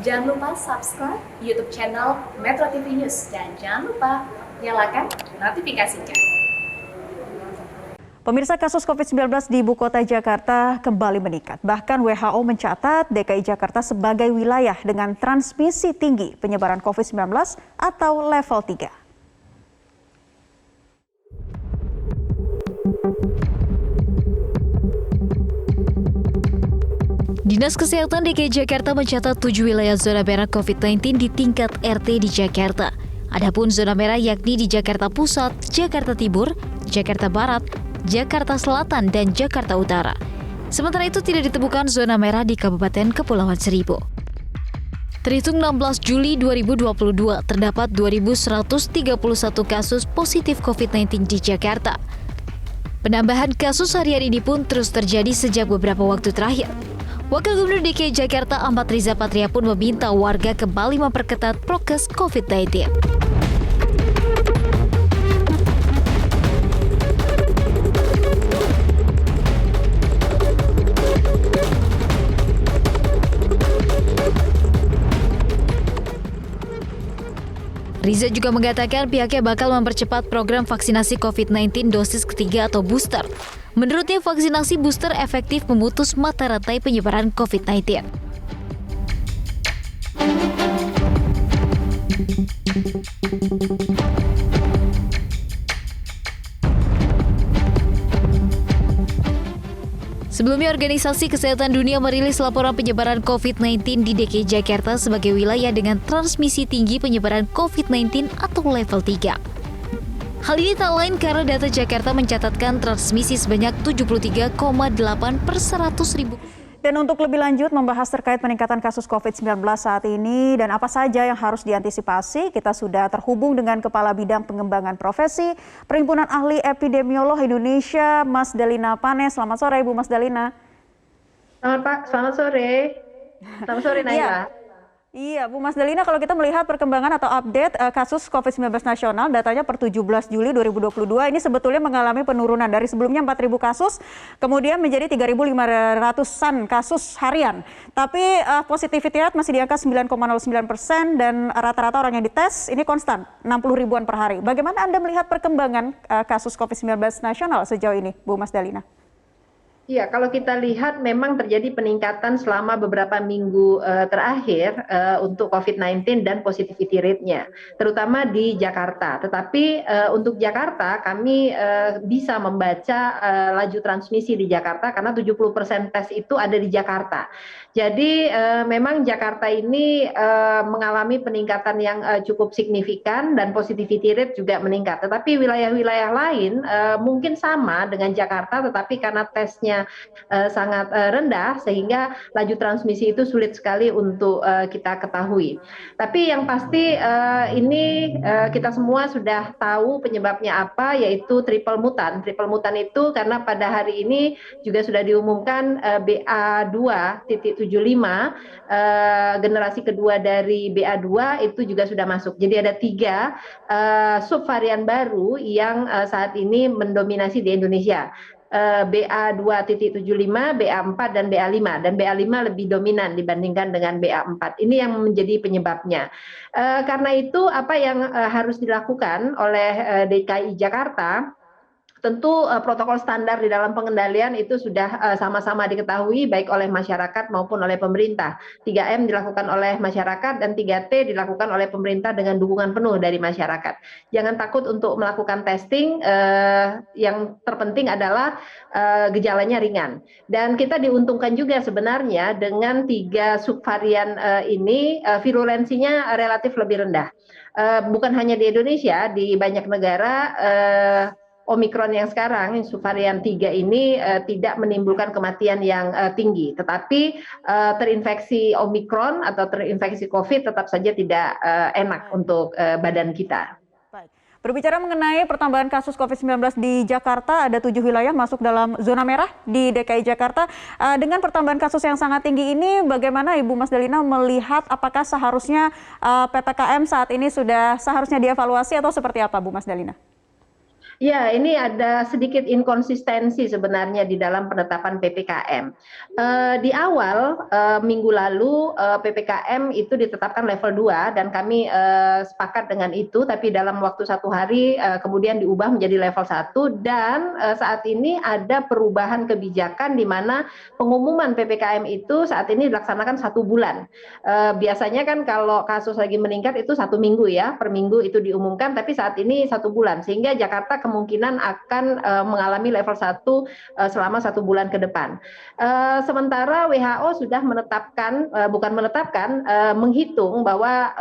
Jangan lupa subscribe YouTube channel Metro TV News dan jangan lupa nyalakan notifikasinya. Pemirsa, kasus COVID-19 di Ibu Kota Jakarta kembali meningkat. Bahkan WHO mencatat DKI Jakarta sebagai wilayah dengan transmisi tinggi penyebaran COVID-19 atau level 3. Dinas Kesehatan DKI Jakarta mencatat 7 wilayah zona merah COVID-19 di tingkat RT di Jakarta. Adapun zona merah yakni di Jakarta Pusat, Jakarta Timur, Jakarta Barat, Jakarta Selatan, dan Jakarta Utara. Sementara itu tidak ditemukan zona merah di Kabupaten Kepulauan Seribu. Terhitung 16 Juli 2022, terdapat 2.131 kasus positif COVID-19 di Jakarta. Penambahan kasus harian ini pun terus terjadi sejak beberapa waktu terakhir. Wakil Gubernur DKI Jakarta Ahmad Riza Patria pun meminta warga kembali memperketat prokes COVID-19. Riza juga mengatakan pihaknya bakal mempercepat program vaksinasi COVID-19 dosis ketiga atau booster. Menurutnya, vaksinasi booster efektif memutus mata rantai penyebaran COVID-19. Sebelumnya, Organisasi Kesehatan Dunia merilis laporan penyebaran COVID-19 di DKI Jakarta sebagai wilayah dengan transmisi tinggi penyebaran COVID-19 atau level 3. Hal ini tak lain karena data Jakarta mencatatkan transmisi sebanyak 73,8 per 100 ribu. Dan untuk lebih lanjut membahas terkait peningkatan kasus COVID-19 saat ini dan apa saja yang harus diantisipasi, kita sudah terhubung dengan Kepala Bidang Pengembangan Profesi Perhimpunan Ahli Epidemiolog Indonesia, Mas Dalina Pane. Selamat sore, Ibu Mas Dalina. Selamat sore. Selamat sore, Naila. Iya, Bu Mas Dalina, kalau kita melihat perkembangan atau update kasus COVID-19 nasional, datanya per 17 Juli 2022 ini sebetulnya mengalami penurunan dari sebelumnya 4.000 kasus, kemudian menjadi 3.500-an kasus harian. Tapi positivity rate masih di angka 9,09% dan rata-rata orang yang dites ini konstan, 60 ribuan per hari. Bagaimana Anda melihat perkembangan kasus COVID-19 nasional sejauh ini, Bu Mas Dalina? Iya, kalau kita lihat memang terjadi peningkatan selama beberapa minggu terakhir untuk COVID-19 dan positivity rate-nya, terutama di Jakarta. Tetapi untuk Jakarta kami bisa membaca laju transmisi di Jakarta karena 70% tes itu ada di Jakarta. Jadi memang Jakarta ini mengalami peningkatan yang cukup signifikan dan positivity rate juga meningkat. Tetapi wilayah-wilayah lain mungkin sama dengan Jakarta, tetapi karena tesnya sangat rendah sehingga laju transmisi itu sulit sekali untuk kita ketahui. Tapi yang pasti ini kita semua sudah tahu penyebabnya apa, yaitu triple mutan. Triple mutan itu karena pada hari ini juga sudah diumumkan BA2.75 generasi kedua dari BA2 itu juga sudah masuk. Jadi ada 3 subvarian baru yang saat ini mendominasi di Indonesia. BA2.75, BA4, dan BA5. Dan BA5 lebih dominan dibandingkan dengan BA4. Ini yang menjadi penyebabnya. Karena itu apa yang harus dilakukan oleh DKI Jakarta, tentu protokol standar di dalam pengendalian itu sudah sama-sama diketahui baik oleh masyarakat maupun oleh pemerintah. 3M dilakukan oleh masyarakat dan 3T dilakukan oleh pemerintah dengan dukungan penuh dari masyarakat. Jangan takut untuk melakukan testing, yang terpenting adalah gejalanya ringan. Dan kita diuntungkan juga sebenarnya dengan 3 subvarian ini virulensinya relatif lebih rendah. Bukan hanya di Indonesia, di banyak negara Omikron yang sekarang, subvarian 3 ini tidak menimbulkan kematian yang tinggi, tetapi terinfeksi Omikron atau terinfeksi COVID tetap saja tidak enak untuk badan kita. Baik. Berbicara mengenai pertambahan kasus COVID-19 di Jakarta, ada 7 wilayah masuk dalam zona merah di DKI Jakarta. Dengan pertambahan kasus yang sangat tinggi ini, bagaimana Ibu Mas Dalina melihat apakah seharusnya PPKM saat ini sudah seharusnya dievaluasi atau seperti apa, Bu Mas Dalina? Ya, ini ada sedikit inkonsistensi sebenarnya di dalam penetapan PPKM. Di awal minggu lalu PPKM itu ditetapkan level 2 dan kami sepakat dengan itu, tapi dalam waktu 1 hari kemudian diubah menjadi level 1 dan saat ini ada perubahan kebijakan di mana pengumuman PPKM itu saat ini dilaksanakan 1 bulan. Biasanya kan kalau kasus lagi meningkat itu 1 minggu ya, per minggu itu diumumkan, tapi saat ini 1 bulan sehingga Jakarta kemungkinan akan mengalami level 1 selama 1 bulan ke depan. Sementara WHO sudah menetapkan, menghitung bahwa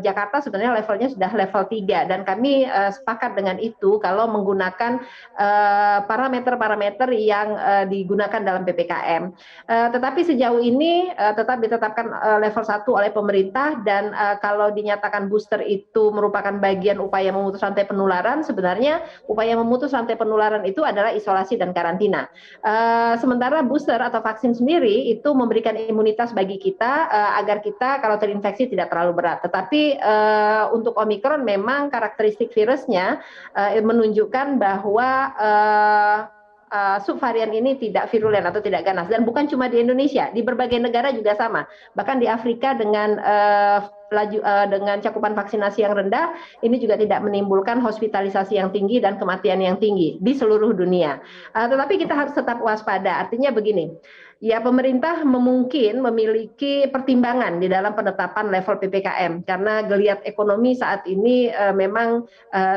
Jakarta sebenarnya levelnya sudah level 3 dan kami sepakat dengan itu kalau menggunakan parameter-parameter yang digunakan dalam PPKM. Tetapi sejauh ini tetap ditetapkan level 1 oleh pemerintah dan kalau dinyatakan booster itu merupakan bagian upaya memutus rantai penularan, sebenarnya upaya memutus rantai penularan itu adalah isolasi dan karantina. Sementara booster atau vaksin sendiri itu memberikan imunitas bagi kita agar kita kalau terinfeksi tidak terlalu berat. Tetapi untuk Omikron memang karakteristik virusnya menunjukkan bahwa subvarian ini tidak virulen atau tidak ganas dan bukan cuma di Indonesia, di berbagai negara juga sama. Bahkan di Afrika dengan dengan cakupan vaksinasi yang rendah, ini juga tidak menimbulkan hospitalisasi yang tinggi dan kematian yang tinggi di seluruh dunia. Tetapi kita harus tetap waspada. Artinya begini, ya pemerintah mungkin memiliki pertimbangan di dalam penetapan level PPKM karena geliat ekonomi saat ini memang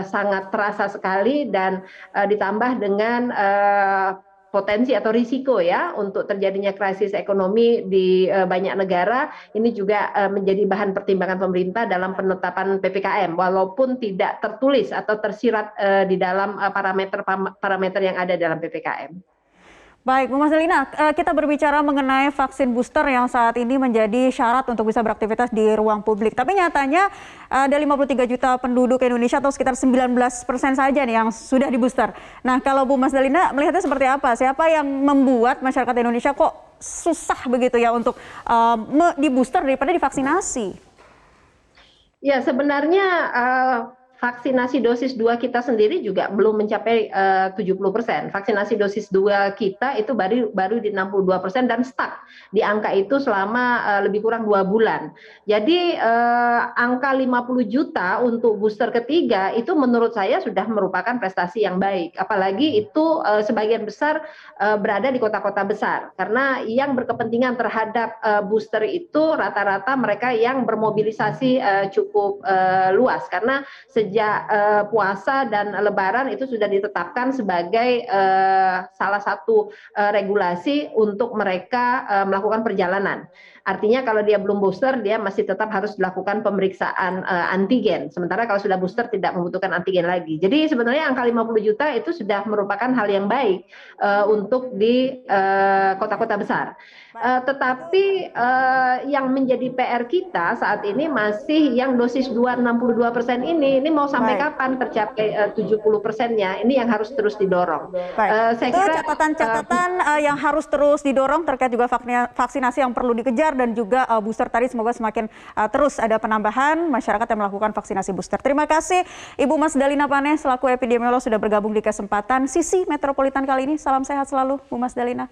sangat terasa sekali dan ditambah dengan potensi atau risiko ya untuk terjadinya krisis ekonomi di banyak negara, ini juga menjadi bahan pertimbangan pemerintah dalam penetapan PPKM walaupun tidak tertulis atau tersirat di dalam parameter yang ada dalam PPKM. Baik, Bu Mas Dalina, kita berbicara mengenai vaksin booster yang saat ini menjadi syarat untuk bisa beraktivitas di ruang publik. Tapi nyatanya ada 53 juta penduduk Indonesia atau sekitar 19% saja nih yang sudah di booster. Nah, kalau Bu Mas Dalina melihatnya seperti apa? Siapa yang membuat masyarakat Indonesia kok susah begitu ya untuk di booster daripada divaksinasi? Ya, sebenarnya vaksinasi dosis 2 kita sendiri juga belum mencapai 70%. Vaksinasi dosis 2 kita itu baru di 62% dan stuck di angka itu selama lebih kurang 2 bulan. Jadi angka 50 juta untuk booster ketiga itu menurut saya sudah merupakan prestasi yang baik. Apalagi itu sebagian besar berada di kota-kota besar. Karena yang berkepentingan terhadap booster itu rata-rata mereka yang bermobilisasi cukup luas. Karena sejak puasa dan lebaran itu sudah ditetapkan sebagai salah satu regulasi untuk mereka melakukan perjalanan. Artinya kalau dia belum booster, dia masih tetap harus dilakukan pemeriksaan antigen. Sementara kalau sudah booster tidak membutuhkan antigen lagi. Jadi sebenarnya angka 50 juta itu sudah merupakan hal yang baik untuk di kota-kota besar. Tetapi yang menjadi PR kita saat ini masih yang dosis 2 62% ini mau sampai kapan tercapai 70%-nya? Ini yang harus terus didorong. Saya kira catatan-catatan yang harus terus didorong terkait juga vaksinasi yang perlu dikejar dan juga booster tadi semoga semakin terus ada penambahan masyarakat yang melakukan vaksinasi booster. Terima kasih Ibu Mas Dalina Pane selaku epidemiolog sudah bergabung di kesempatan Sisi Metropolitan kali ini. Salam sehat selalu Bu Mas Dalina.